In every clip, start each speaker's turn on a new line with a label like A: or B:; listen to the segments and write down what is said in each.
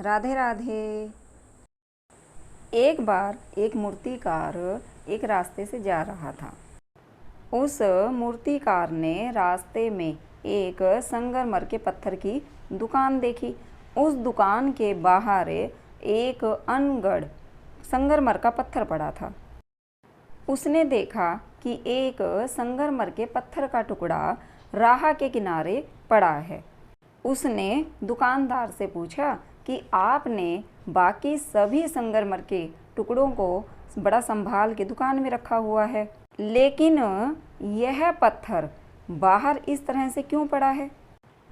A: राधे राधे। एक बार एक मूर्तिकार एक रास्ते से जा रहा था। उस मूर्तिकार ने रास्ते में एक संगमरमर के पत्थर की दुकान देखी। उस दुकान के बाहर एक अनगढ़ संगमरमर का पत्थर पड़ा था। उसने देखा कि एक संगमरमर के पत्थर का टुकड़ा राह के किनारे पड़ा है। उसने दुकानदार से पूछा कि आपने बाकी सभी संगमरमर के टुकड़ों को बड़ा संभाल के दुकान में रखा हुआ है, लेकिन यह पत्थर बाहर इस तरह से क्यों पड़ा है?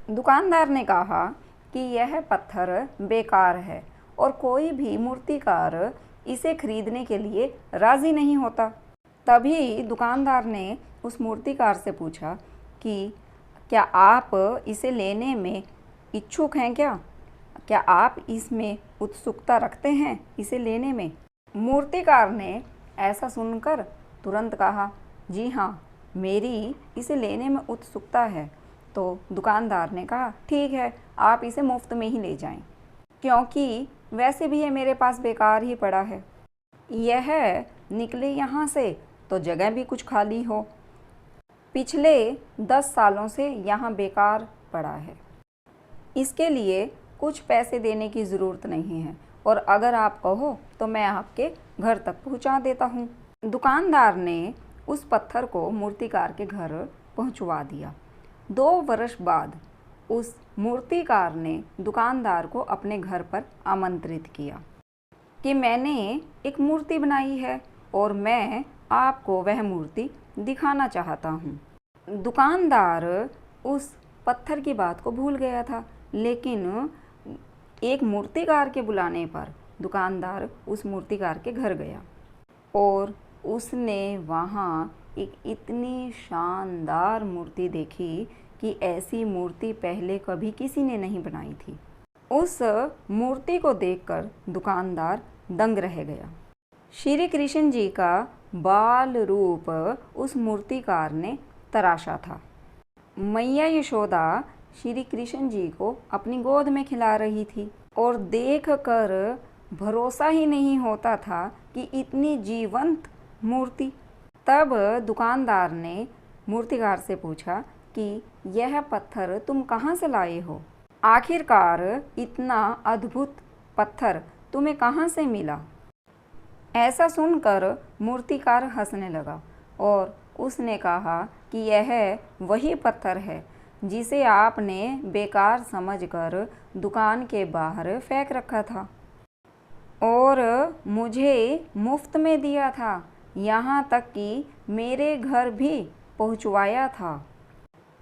A: दुकानदार ने कहा कि यह पत्थर बेकार है और कोई भी मूर्तिकार इसे खरीदने के लिए राज़ी नहीं होता। तभी दुकानदार ने उस मूर्तिकार से पूछा कि क्या आप इसे लेने में इच्छुक हैं क्या? क्या आप इसमें उत्सुकता रखते हैं इसे लेने में? मूर्तिकार ने ऐसा सुनकर तुरंत कहा, जी हाँ, मेरी इसे लेने में उत्सुकता है। तो दुकानदार ने कहा, ठीक है, आप इसे मुफ्त में ही ले जाएं, क्योंकि वैसे भी ये मेरे पास बेकार ही पड़ा है। यह निकले यहाँ से तो जगह भी कुछ खाली हो। पिछले 10 सालों से यहाँ बेकार पड़ा है। इसके लिए कुछ पैसे देने की ज़रूरत नहीं है और अगर आप कहो तो मैं आपके घर तक पहुँचा देता हूँ। दुकानदार ने उस पत्थर को मूर्तिकार के घर पहुँचवा दिया। 2 वर्ष बाद उस मूर्तिकार ने दुकानदार को अपने घर पर आमंत्रित किया कि मैंने एक मूर्ति बनाई है और मैं आपको वह मूर्ति दिखाना चाहता हूँ। दुकानदार उस पत्थर की बात को भूल गया था, लेकिन एक मूर्तिकार के बुलाने पर दुकानदार उस मूर्तिकार के घर गया और उसने वहाँ एक इतनी शानदार मूर्ति देखी कि ऐसी मूर्ति पहले कभी किसी ने नहीं बनाई थी। उस मूर्ति को देखकर दुकानदार दंग रह गया। श्री कृष्ण जी का बाल रूप उस मूर्तिकार ने तराशा था। मैया यशोदा श्री कृष्ण जी को अपनी गोद में खिला रही थी और देखकर भरोसा ही नहीं होता था कि इतनी जीवंत मूर्ति। तब दुकानदार ने मूर्तिकार से पूछा कि यह पत्थर तुम कहाँ से लाए हो? आखिरकार इतना अद्भुत पत्थर तुम्हें कहाँ से मिला? ऐसा सुनकर मूर्तिकार हंसने लगा और उसने कहा कि यह वही पत्थर है जिसे आपने बेकार समझकर दुकान के बाहर फेंक रखा था और मुझे मुफ्त में दिया था, यहाँ तक कि मेरे घर भी पहुँचवाया था।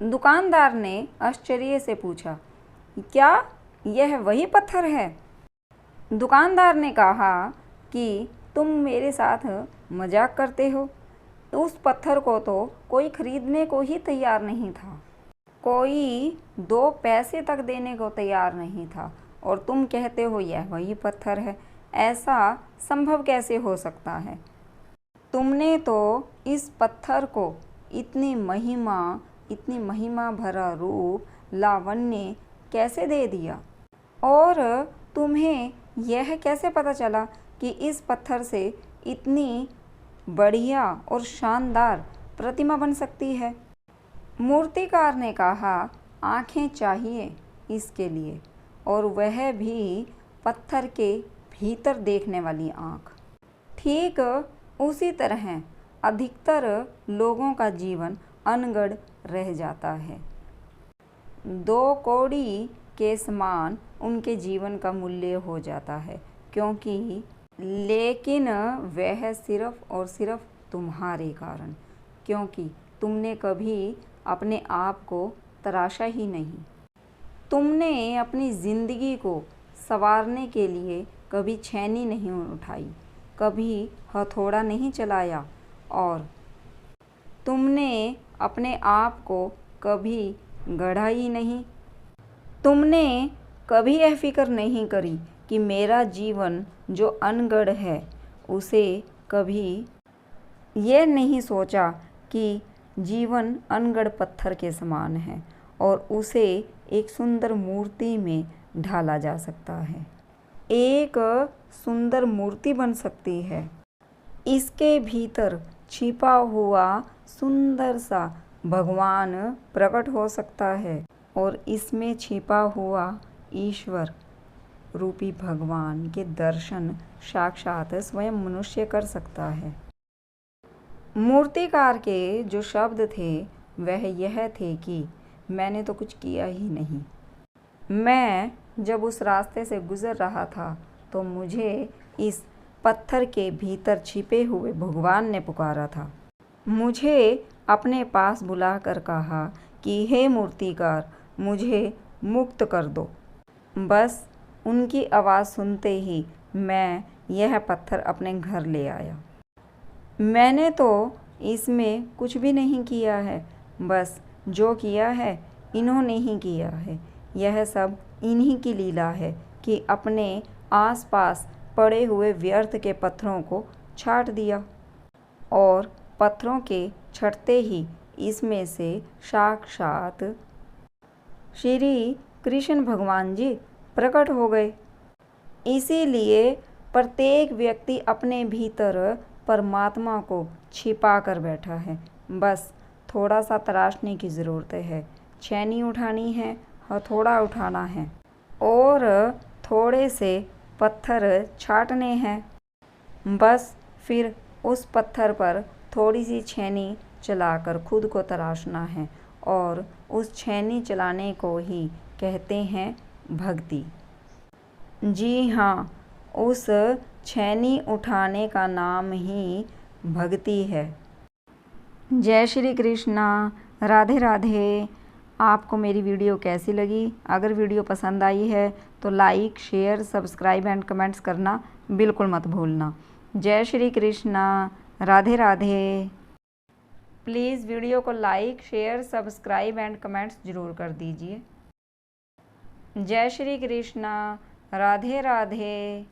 A: दुकानदार ने आश्चर्य से पूछा, क्या यह वही पत्थर है? दुकानदार ने कहा कि तुम मेरे साथ मजाक करते हो। उस पत्थर को तो कोई खरीदने को ही तैयार नहीं था, कोई 2 पैसे तक देने को तैयार नहीं था और तुम कहते हो यह वही पत्थर है। ऐसा संभव कैसे हो सकता है? तुमने तो इस पत्थर को इतनी महिमा भरा रूप लावण्य कैसे दे दिया? और तुम्हें यह कैसे पता चला कि इस पत्थर से इतनी बढ़िया और शानदार प्रतिमा बन सकती है? मूर्तिकार ने कहा, आँखें चाहिए इसके लिए, और वह भी पत्थर के भीतर देखने वाली आँख। ठीक उसी तरह अधिकतर लोगों का जीवन अनगढ़ रह जाता है। 2 कौड़ी के समान उनके जीवन का मूल्य हो जाता है, लेकिन वह सिर्फ और सिर्फ तुम्हारे कारण, क्योंकि तुमने कभी अपने आप को तराशा ही नहीं। तुमने अपनी ज़िंदगी को संवारने के लिए कभी छेनी नहीं उठाई, कभी हथौड़ा नहीं चलाया और तुमने अपने आप को कभी गढ़ा ही नहीं। तुमने कभी यह फिक्र नहीं करी कि मेरा जीवन जो अनगढ़ है उसे कभी यह नहीं सोचा कि जीवन अनगढ़ पत्थर के समान है और उसे एक सुंदर मूर्ति में ढाला जा सकता है। एक सुंदर मूर्ति बन सकती है। इसके भीतर छिपा हुआ सुंदर सा भगवान प्रकट हो सकता है और इसमें छिपा हुआ ईश्वर रूपी भगवान के दर्शन साक्षात स्वयं मनुष्य कर सकता है। मूर्तिकार के जो शब्द थे वह यह थे कि मैंने तो कुछ किया ही नहीं। मैं जब उस रास्ते से गुजर रहा था तो मुझे इस पत्थर के भीतर छिपे हुए भगवान ने पुकारा था। मुझे अपने पास बुलाकर कहा कि हे मूर्तिकार, मुझे मुक्त कर दो। बस उनकी आवाज़ सुनते ही मैं यह पत्थर अपने घर ले आया। मैंने तो इसमें कुछ भी नहीं किया है, बस जो किया है इन्होंने ही किया है। यह सब इन्हीं की लीला है कि अपने आसपास पड़े हुए व्यर्थ के पत्थरों को छाट दिया और पत्थरों के छटते ही इसमें से साक्षात श्री कृष्ण भगवान जी प्रकट हो गए। इसीलिए प्रत्येक व्यक्ति अपने भीतर परमात्मा को छिपा कर बैठा है। बस थोड़ा सा तराशने की ज़रूरत है, छेनी उठानी है, हथौड़ा उठाना है और थोड़े से पत्थर छाटने हैं। बस फिर उस पत्थर पर थोड़ी सी छेनी चलाकर खुद को तराशना है और उस छेनी चलाने को ही कहते हैं भक्ति। जी हाँ, उस छेनी उठाने का नाम ही भक्ति है। जय श्री कृष्णा, राधे राधे। आपको मेरी वीडियो कैसी लगी? अगर वीडियो पसंद आई है तो like, share, subscribe and comments करना बिल्कुल मत भूलना। जय श्री कृष्णा, राधे राधे। प्लीज़ वीडियो को like, share, subscribe and comments ज़रूर कर दीजिए। जय श्री कृष्णा, राधे राधे।